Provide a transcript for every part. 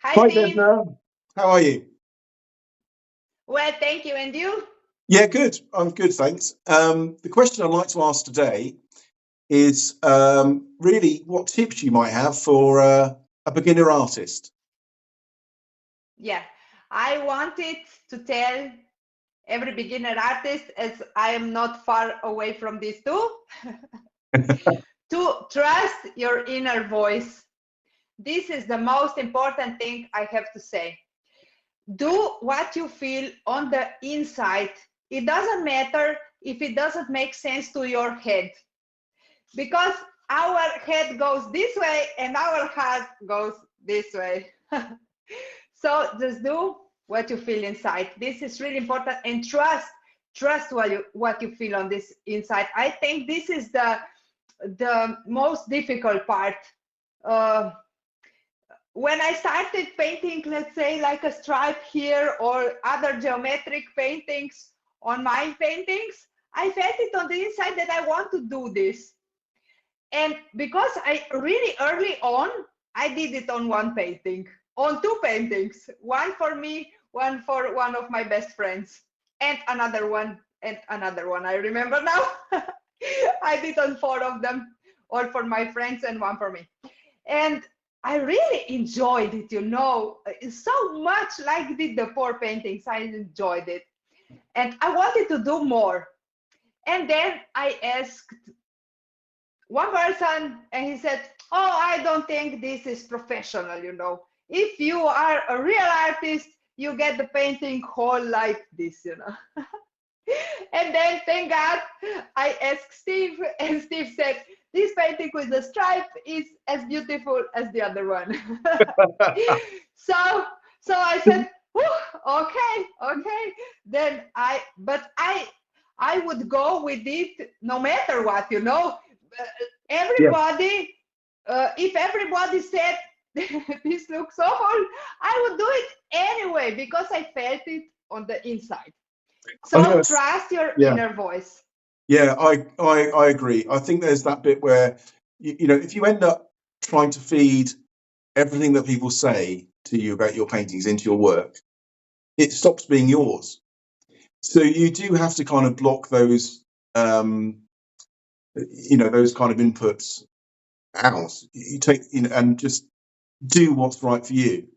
Hi, Hi, Steve. Vesna. How are you? Well, thank you. And you? Yeah, good. I'm good, thanks. The question I'd like to ask today is really what tips you might have for a beginner artist. Yeah, I wanted to tell every beginner artist, as I am not far away from this too, to trust your inner voice. This is the most important thing I have to say. Do what you feel on the inside. It doesn't matter if it doesn't make sense to your head, because our head goes this way and our heart goes this way. So just do what you feel inside. This is really important, and trust what you feel on this inside. I think this is the most difficult part. Uh, when I started painting, let's say like a stripe here or other geometric paintings on my paintings, I felt it on the inside that I want to do this. And because I really early on, I did it on one painting, on two paintings, one for me, one for one of my best friends, and another one, and another one. I remember now. I did on four of them, all for my friends and one for me. And I really enjoyed it, so much like did the four paintings. I enjoyed it. And I wanted to do more. And then I asked one person and he said, oh, I don't think this is professional. If you are a real artist, you get the painting whole like this. And then thank God I asked Steve, and Steve said, this painting with the stripe is as beautiful as the other one. so so I said, okay. Then I would go with it no matter what. Yeah. Everybody, if everybody said this looks awful, I would do it anyway because I felt it on the inside. I think So that's trust your yeah, inner voice. yeah. I agree. I think there's that bit where if you end up trying to feed everything that people say to you about your paintings into your work, it stops being yours. So you do have to kind of block those those kind of inputs out. You take and just do what's right for you.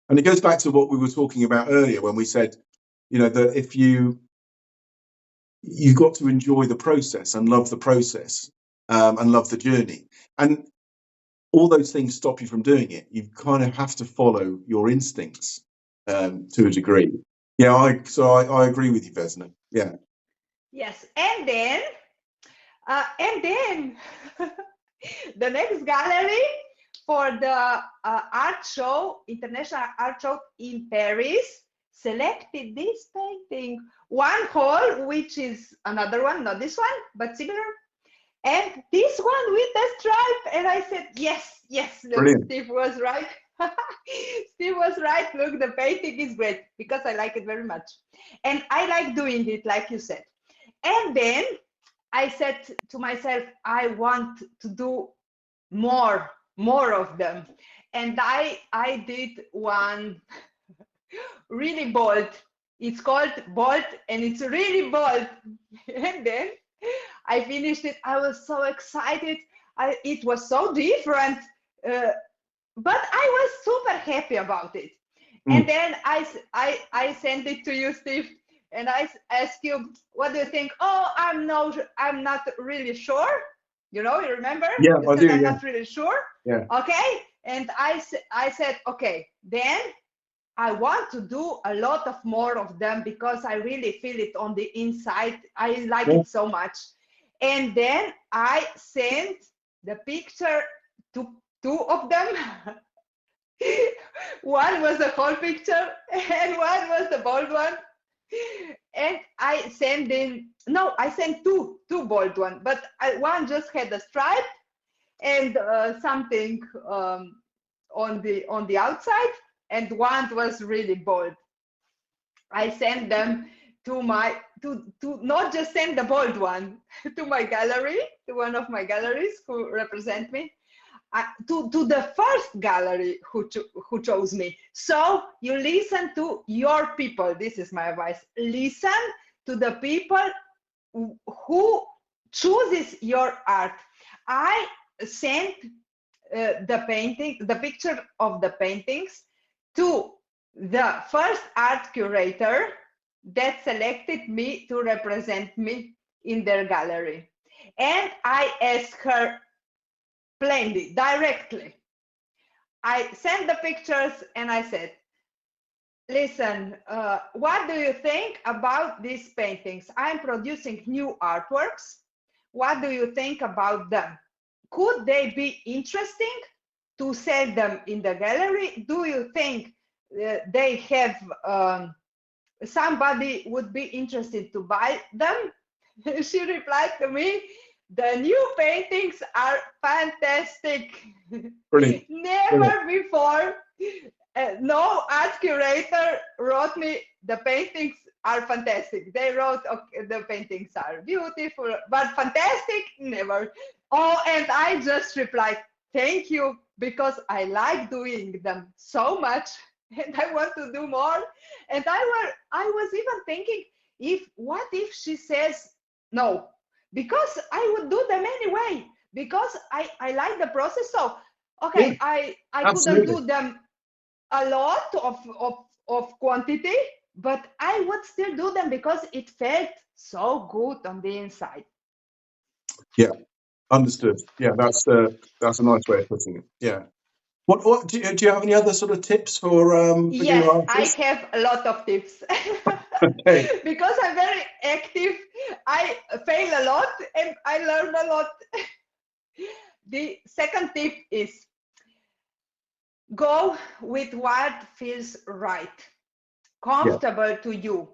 And it goes back to what we were talking about earlier when we said, that if you've got to enjoy the process and love the process, and love the journey. And all those things stop you from doing it. You kind of have to follow your instincts to a degree. Yeah, I agree with you, Vesna. Yeah. Yes, and then the next gallery for the art show, international art show in Paris, selected this painting. One whole, which is another one, not this one, but similar, and this one with the stripe. And I said, yes, look, Brilliant. Steve was right. Steve was right. Look, the painting is great because I like it very much. And I like doing it, like you said. And then I said to myself, I want to do more of them. And I did one really bold. It's called Bold, and it's really bold. And then I finished it. I was so excited. It was so different, uh, but I was super happy about it. And Mm. then I sent it to you, Steve, and I asked you, what do you think? Oh, I'm not really sure. You remember? Yeah, You I said do. I'm Yeah, not really sure. yeah. Okay, and I said, okay, then I want to do a lot of more of them because I really feel it on the inside. I like Yeah. it so much. And then I sent the picture to two of them. One was the whole picture and one was the bold one. And I sent two bold ones, but one just had a stripe and something on the outside, and one was really bold. I sent them to not just send the bold one to my gallery, to one of my galleries who represent me. to the first gallery who chose me. So you listen to your people. This is my advice. Listen to the people who chooses your art. I sent the picture of the paintings to the first art curator that selected me to represent me in their gallery. And I asked her plainly, directly. I sent the pictures and I said, listen, what do you think about these paintings? I'm producing new artworks. What do you think about them? Could they be interesting to sell them in the gallery? Do you think they have somebody would be interested to buy them? She replied to me, the new paintings are fantastic. Brilliant. Never Brilliant. before, no art curator wrote me, the paintings are fantastic. They wrote, okay, the paintings are beautiful, but fantastic, never. Oh, and I just replied, thank you, because I like doing them so much and I want to do more. And I was even thinking, what if she says no? Because I would do them anyway, because I like the process. So, Yeah, okay, I couldn't absolutely. do them a lot of quantity, but I would still do them because it felt so good on the inside. Yeah, understood. Yeah, that's a nice way of putting it. Yeah. What do you have any other sort of tips for beginner Yes, I artists? have a lot of tips. Okay. Because I'm very active, I fail a lot and I learn a lot. The second tip is go with what feels right, Yeah. comfortable to you.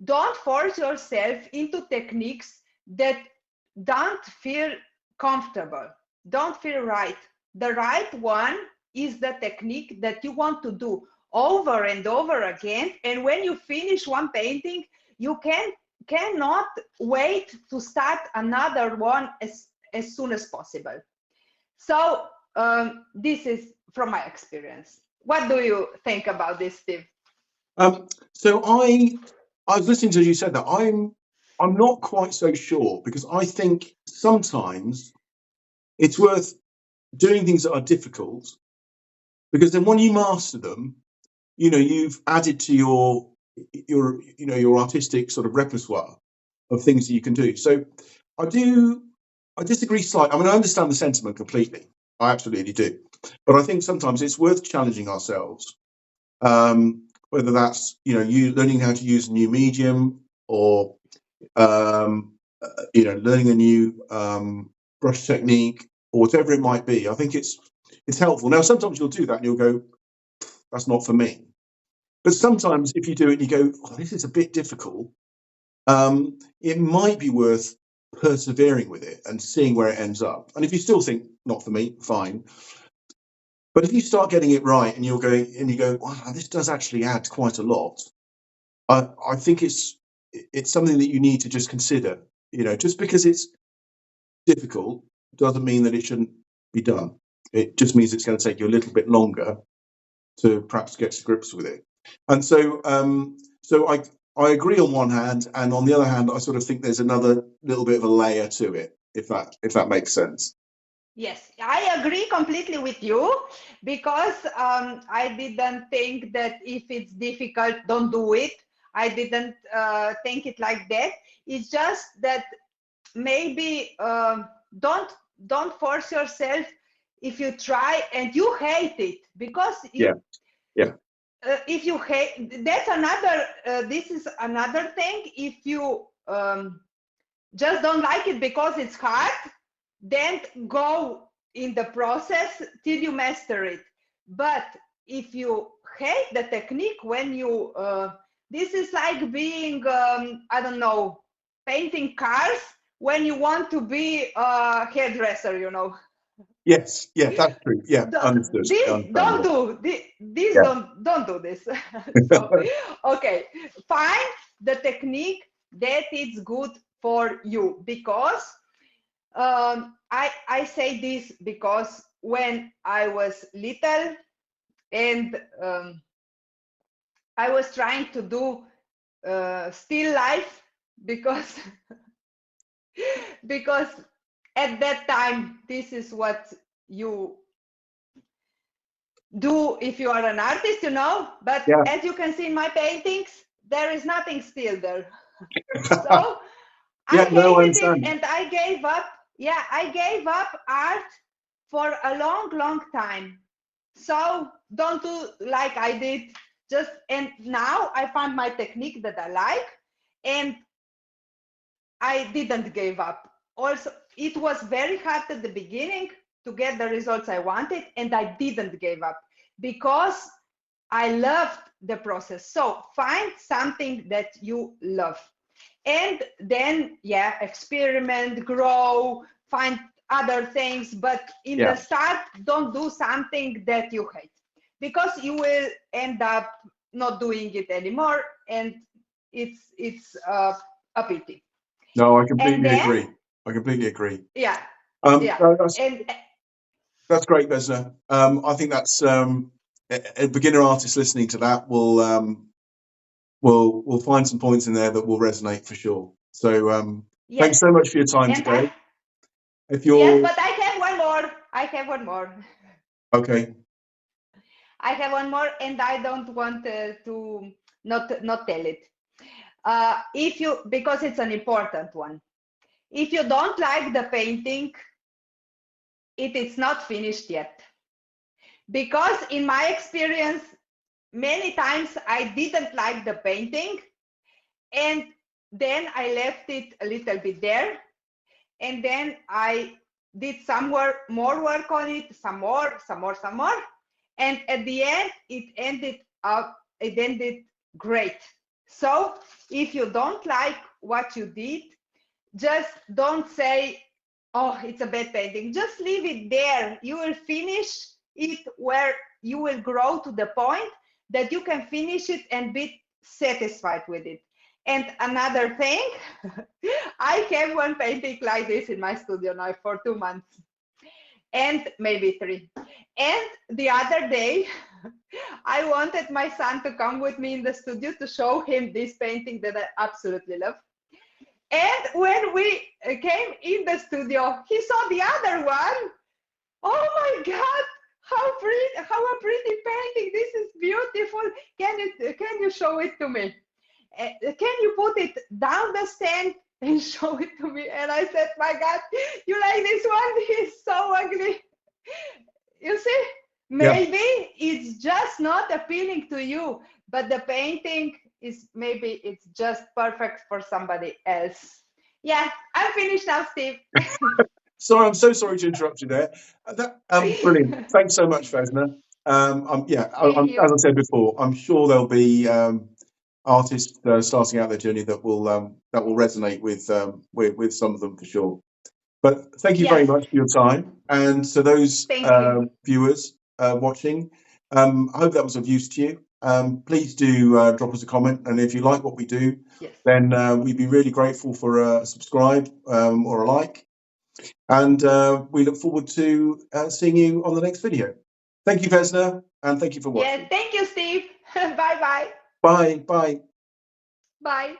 Don't force yourself into techniques that don't feel comfortable, don't feel right. The right one is the technique that you want to do over and over again. And when you finish one painting, you cannot wait to start another one as soon as possible. So this is from my experience. What do you think about this, Steve? So I was listening to you said that I'm not quite so sure because I think sometimes it's worth doing things that are difficult because then when you master them, you've added to your artistic sort of repertoire of things that you can do. So I disagree slightly. I mean, I understand the sentiment completely. I absolutely do. But I think sometimes it's worth challenging ourselves. Whether that's you learning how to use a new medium or learning a new brush technique or whatever it might be. I think it's helpful. Now, sometimes you'll do that and you'll go, "That's not for me." But sometimes if you do it, and you go, "Oh, this is a bit difficult." It might be worth persevering with it and seeing where it ends up. And if you still think not for me, fine. But if you start getting it right and you go, wow, this does actually add quite a lot. I think it's something that you need to just consider. Just because it's difficult doesn't mean that it shouldn't be done. It just means it's going to take you a little bit longer to perhaps get to grips with it. And so I agree on one hand, and on the other hand, I sort of think there's another little bit of a layer to it, if that makes sense. Yes, I agree completely with you because I didn't think that if it's difficult, don't do it. I didn't think it like that. It's just that maybe don't force yourself if you try and you hate it because Yeah, yeah, if you hate, that's another. This is another thing. If you just don't like it because it's hard, then go in the process till you master it. But if you hate the technique when you this is like being I don't know, painting cars when you want to be a hairdresser. yes, yeah, that's true. Yeah, understood. I This understand. don't do this, Yeah, don't do this. yeah, So okay, find the technique that is good for you because I say this because when I was little, and I was trying to do still life, because because at that time this is what you do if you are an artist, you know. But Yeah. as you can see in my paintings, there is nothing still there. So I Yeah, no, I hated it, understand. and I gave up. Yeah, I gave up art for a long time. So don't do like I did. Just, and now I found my technique that I like, and I didn't give up. Also, it was very hard at the beginning to get the results I wanted, and I didn't give up because I loved the process. So find something that you love, and then, yeah, experiment, grow, find other things. But in the Yeah. start, don't do something that you hate, because you will end up not doing it anymore, and it's a pity. No, I And completely then, agree. I completely agree. yeah, yeah, No, and that's great, Vesna. I think that's a beginner artist listening to that will find some points in there that will resonate for sure. So thanks yes, so much for your time and I today. If yes, you're but I have one more. I have one more. okay, I have one more, and I don't want to not tell it. If you, because it's an important one. If you don't like the painting, it is not finished yet. Because in my experience, many times I didn't like the painting, and then I left it a little bit there, and then I did some work, more work on it, some more, and at the end it ended great. So if you don't like what you did, just don't say, oh, it's a bad painting. Just leave it there. You will finish it where you will grow to the point that you can finish it and be satisfied with it. And another thing, I have one painting like this in my studio now for 2 months, and maybe 3. And the other day, I wanted my son to come with me in the studio to show him this painting that I absolutely love. And when we came in the studio, he saw the other one. Oh my God! How pretty! How a pretty painting! This is beautiful. Can you show it to me? Can you put it down the stand and show it to me? And I said, my God, you like this one? It's so ugly. You see, yeah. maybe it's just not appealing to you, but the painting is, maybe it's just perfect for somebody else. Yeah, I'm finished now, Steve. Sorry, I'm so sorry to interrupt you there. Brilliant. Thanks so much, Vesna. Yeah, Thank you. as I said before, I'm sure there'll be artists starting out their journey that will resonate with some of them for sure. But thank you very Yes, much for your time, and to those thank you. viewers watching, I hope that was of use to you. Please do drop us a comment, and if you like what we do, Yes. then we'd be really grateful for a subscribe or a like. And we look forward to seeing you on the next video. Thank you, Vesna, and thank you for Yes, watching. thank you, Steve. Bye-bye. Bye. Bye. Bye.